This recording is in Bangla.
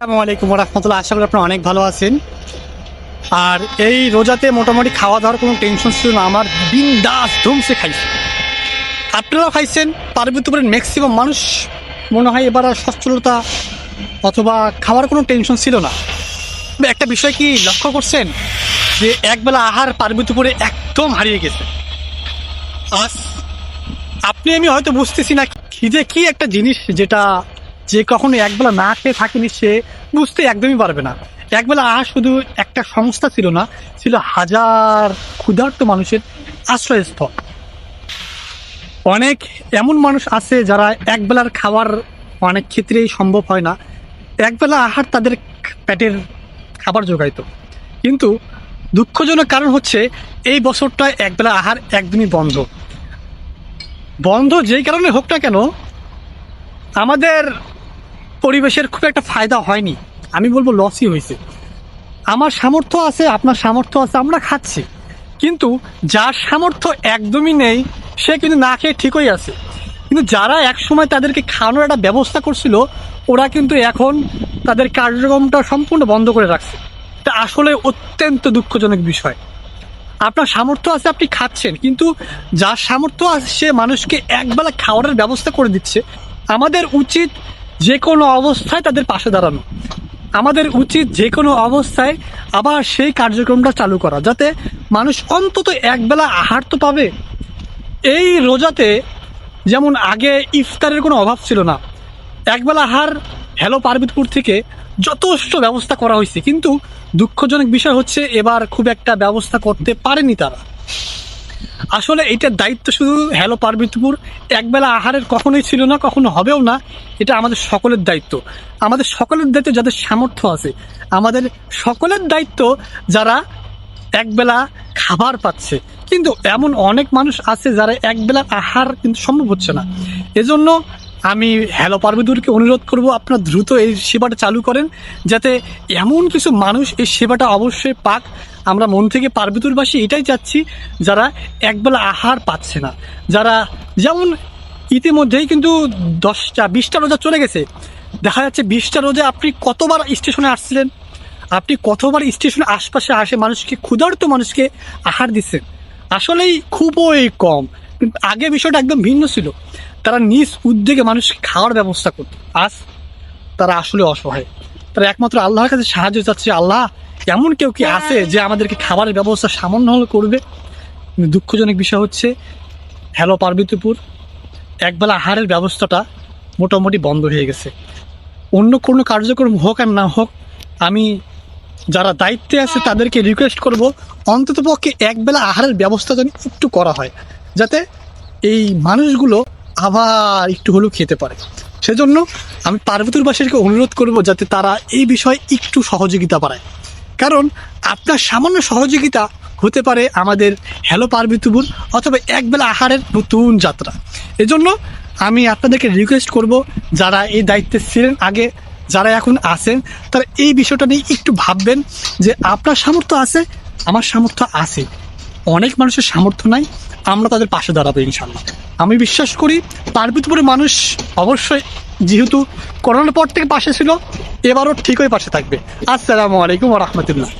আসসালামু আলাইকুম রহমতুল্লাহ। আশা করি আপনারা অনেক ভালো আছেন। আর এই রোজাতে মোটামুটি খাওয়া দাওয়ার কোনো টেনশন ছিল না, আমার বিন্দাস ধুমসে খাইছে। আপনারাও খাইছেন, পার্বতীপুরের ম্যাক্সিমাম মানুষ মনে হয় এবার আর সচ্ছলতা অথবা খাওয়ার কোনো টেনশন ছিল না। তবে একটা বিষয় কি লক্ষ্য করছেন যে একবেলা আহার পার্বতীপুরে একদম হারিয়ে গেছে। আজ আপনি আমি হয়তো বুঝতেছি না খিদে কি একটা জিনিস, যেটা যে কখনো একবেলা না খেয়ে থাকেনি সে বুঝতে একদমই পারবে না। একবেলা আহার শুধু একটা সংস্থা ছিল না, ছিল হাজার ক্ষুধার্ত মানুষের আশ্রয়স্থল। অনেক এমন মানুষ আছে যারা একবেলার খাবার অনেক ক্ষেত্রেই সম্ভব হয় না, একবেলা আহার তাদের পেটের খাবার জোগাইতো। কিন্তু দুঃখজনক কারণ হচ্ছে এই বছরটা একবেলা আহার একদমই বন্ধ। যেই কারণে হোক না কেন, আমাদের পরিবেশের খুব একটা ফায়দা হয়নি, আমি বলবো লসই হয়েছে। আমার সামর্থ্য আছে, আপনার সামর্থ্য আছে, আমরা খাচ্ছি। কিন্তু যার সামর্থ্য একদমই নেই সে কিন্তু না খেয়ে ঠিকই আছে। কিন্তু যারা একসময় তাদেরকে খাওয়ানোর একটা ব্যবস্থা করছিল, ওরা কিন্তু এখন তাদের কার্যক্রমটা সম্পূর্ণ বন্ধ করে রাখছে। এটা আসলে অত্যন্ত দুঃখজনক বিষয়। আপনার সামর্থ্য আছে, আপনি খাচ্ছেন, কিন্তু যার সামর্থ্য আছে সে মানুষকে একবেলা খাওয়ানোর ব্যবস্থা করে দিচ্ছে। আমাদের উচিত যে কোনো অবস্থায় তাদের পাশে দাঁড়ানো, আমাদের উচিত যে কোনো অবস্থায় আবার সেই কার্যক্রমটা চালু করা, যাতে মানুষ অন্তত একবেলা আহার তো পাবে। এই রোজাতে যেমন আগে ইফতারের কোনো অভাব ছিল না, একবেলা আহার হ্যালো পার্বতীপুর থেকে যথেষ্ট ব্যবস্থা করা হয়েছে। কিন্তু দুঃখজনক বিষয় হচ্ছে এবার খুব একটা ব্যবস্থা করতে পারেনি তারা। আসলে এটার দায়িত্ব শুধু হ্যালো পার্বতীপুর একবেলা আহারের কখনোই ছিল না, কখনো হবেও না। এটা আমাদের সকলের দায়িত্ব, আমাদের সকলের দায়িত্ব যাদের সামর্থ্য আছে, আমাদের সকলের দায়িত্ব যারা একবেলা খাবার পাচ্ছে। কিন্তু এমন অনেক মানুষ আছে যারা একবেলা আহার কিন্তু সম্ভব হচ্ছে না। এজন্য আমি হ্যালো পার্বতীপুরকে অনুরোধ করব, আপনারা দ্রুত এই সেবাটা চালু করেন, যাতে এমন কিছু মানুষ এই সেবাটা অবশ্যই পাক। আমরা মন থেকে পার্বতীপুরবাসী এটাই চাচ্ছি, যারা একবেলা আহার পাচ্ছে না। যারা যেমন ইতিমধ্যেই কিন্তু 10টা-20টা রোজা চলে গেছে, দেখা যাচ্ছে 20টা রোজা আপনি কতবার স্টেশনে আসছিলেন, আপনি কতবার স্টেশনের আশপাশে আসে মানুষকে, ক্ষুধার্ত মানুষকে আহার দিচ্ছেন। আসলেই খুবই কম। আগে বিষয়টা একদম ভিন্ন ছিল, তারা নিজ উদ্যোগে মানুষকে খাওয়ার ব্যবস্থা করত। আজ তারা আসলে অসহায়, তারা একমাত্র আল্লাহর কাছে সাহায্য চাচ্ছে। আল্লাহ, এমন কেউ কি আছে যে আমাদেরকে খাবারের ব্যবস্থা সামান্য হলে করবে? দুঃখজনক বিষয় হচ্ছে হ্যালো পার্বতীপুর একবেলা আহারের ব্যবস্থাটা মোটামুটি বন্ধ হয়ে গেছে। অন্য কোনো কার্যক্রম হোক আর না হোক, আমি যারা দায়িত্বে আছে তাদেরকে রিকোয়েস্ট করব, অন্ততপক্ষে একবেলা আহারের ব্যবস্থা যেন একটু করা হয়, যাতে এই মানুষগুলো আবার একটু হলেও খেতে পারে। সেজন্য আমি পার্বতীপুরবাসীকে অনুরোধ করব যাতে তারা এই বিষয়ে একটু সহযোগিতা বাড়ায়, কারণ আপনার সামান্য সহযোগিতা হতে পারে আমাদের হ্যালো পার্বতীপুর অথবা একবেলা আহারের নতুন যাত্রা। এজন্য আমি আপনাদেরকে রিকোয়েস্ট করব, যারা এই দায়িত্বে ছিলেন আগে, যারা এখন আছেন, তারা এই বিষয়টা নিয়ে একটু ভাববেন যে আপনার সামর্থ্য আছে, আমার সামর্থ্য আছে, অনেক মানুষের সামর্থ্য নাই, আমরা তাদের পাশে দাঁড়াবো ইনশাল্লাহ। আমি বিশ্বাস করি পার্বতীপুরের মানুষ অবশ্যই, যেহেতু করোনার পর থেকে পাশে ছিল, এবারও ঠিকই পাশে থাকবে। আসসালামু আলাইকুম ওয়া রাহমাতুল্লাহ।